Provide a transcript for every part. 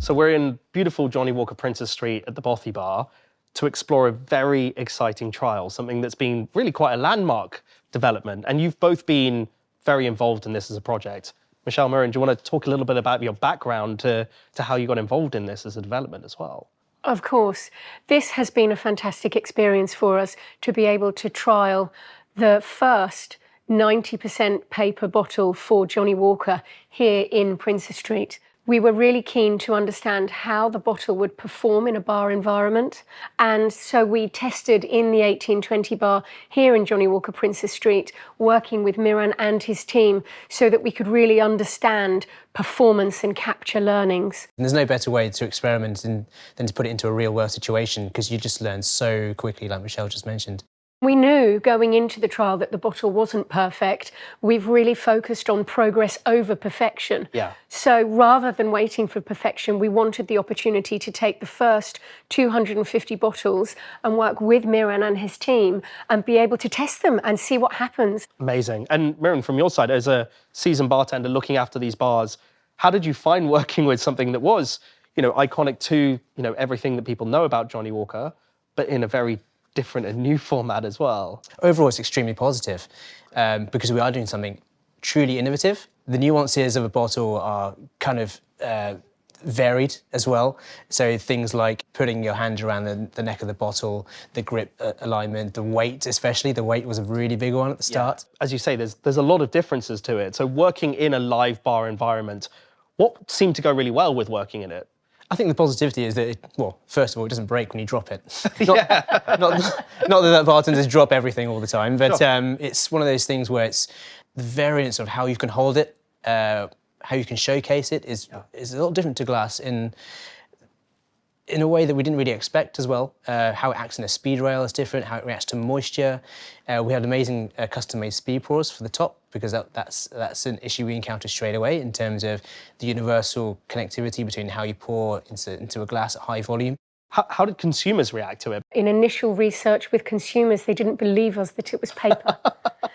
So we're in beautiful Johnnie Walker Princes Street at the Bothy Bar to explore a very exciting trial, something that's been really quite a landmark development. And you've both been very involved in this as a project. Michelle, Miriam, do you want to talk a little bit about your background to how you got involved in this as a development as well? Of course. This has been a fantastic experience for us to be able to trial the first 90% paper bottle for Johnnie Walker here in Princes Street. We were really keen to understand how the bottle would perform in a bar environment. And so we tested in the 1820 bar here in Johnnie Walker Princes Street, working with Miran and his team so that we could really understand performance and capture learnings. There's no better way to experiment than to put it into a real world situation, because you just learn so quickly, like Michelle just mentioned. We knew going into the trial that the bottle wasn't perfect. We've really focused on progress over perfection. Yeah. So rather than waiting for perfection, we wanted the opportunity to take the first 250 bottles and work with Miran and his team and be able to test them and see what happens. Amazing. And Miran, from your side, as a seasoned bartender looking after these bars, how did you find working with something that was, iconic to, everything that people know about Johnnie Walker, but in a very different and new format as well? Overall, it's extremely positive because we are doing something truly innovative. The nuances of a bottle are kind of varied as well. So things like putting your hand around the neck of the bottle, the grip alignment, the weight especially. The weight was a really big one at the start. Yeah. As you say, there's a lot of differences to it. So working in a live bar environment, what seemed to go really well with working in it? I think the positivity is that, first of all, it doesn't break when you drop it. Not that bartenders drop everything all the time, but sure. It's one of those things where it's the variance of how you can hold it, how you can showcase it is a lot different to glass in a way that we didn't really expect as well. How it acts in a speed rail is different, how it reacts to moisture. We had amazing custom-made speed pours for the top, because that's an issue we encountered straight away in terms of the universal connectivity between how you pour into a glass at high volume. How did consumers react to it? In initial research with consumers, they didn't believe us that it was paper.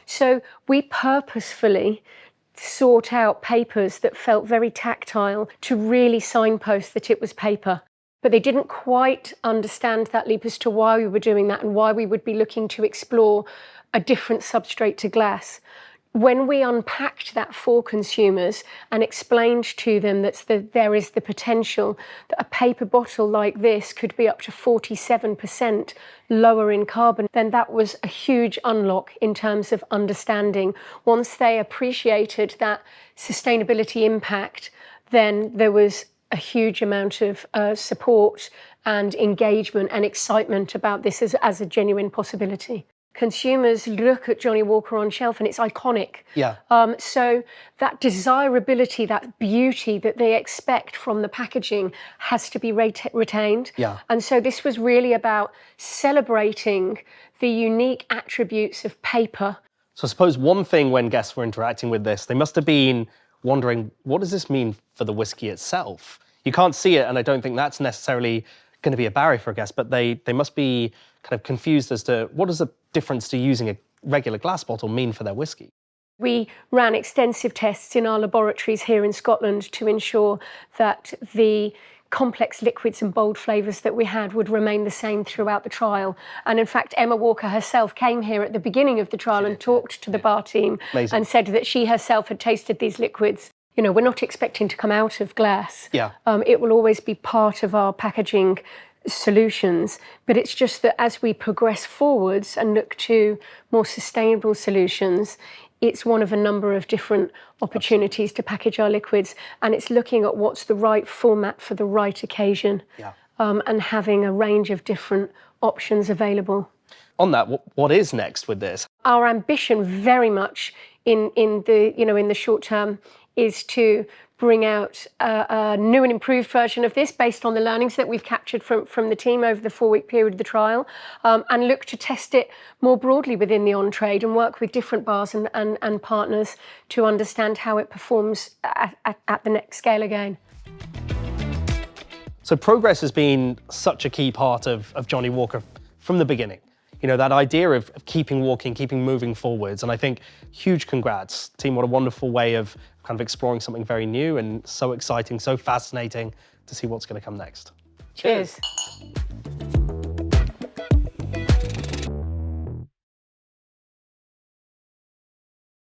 So we purposefully sought out papers that felt very tactile to really signpost that it was paper. But they didn't quite understand that leap as to why we were doing that and why we would be looking to explore a different substrate to glass. When we unpacked that for consumers and explained to them that there is the potential that a paper bottle like this could be up to 47% lower in carbon, then that was a huge unlock in terms of understanding. Once they appreciated that sustainability impact, then there was a huge amount of support and engagement and excitement about this as a genuine possibility. Consumers look at Johnnie Walker on shelf and it's iconic. Yeah. So that desirability, that beauty that they expect from the packaging has to be retained. Yeah. And so this was really about celebrating the unique attributes of paper. So I suppose one thing when guests were interacting with this, they must have been wondering, what does this mean for the whiskey itself? You can't see it, and I don't think that's necessarily going to be a barrier for a guest, but they must be kind of confused as to what does the difference to using a regular glass bottle mean for their whiskey? We ran extensive tests in our laboratories here in Scotland to ensure that the complex liquids and bold flavours that we had would remain the same throughout the trial. And in fact, Emma Walker herself came here at the beginning of the trial and talked to the bar team. Amazing. And said that she herself had tasted these liquids. We're not expecting to come out of glass. Yeah. It will always be part of our packaging solutions, but it's just that as we progress forwards and look to more sustainable solutions, it's one of a number of different opportunities to package our liquids, and it's looking at what's the right format for the right occasion, and having a range of different options available. On that, what is next with this? Our ambition very much in the short term is to bring out a new and improved version of this based on the learnings that we've captured from the team over the 4-week period of the trial, and look to test it more broadly within the on-trade and work with different bars and partners to understand how it performs at the next scale again. So progress has been such a key part of Johnnie Walker from the beginning. you know, that idea of keeping walking, keeping moving forwards. And I think huge congrats, team. What a wonderful way of kind of exploring something very new and so exciting, so fascinating to see what's going to come next. Cheers.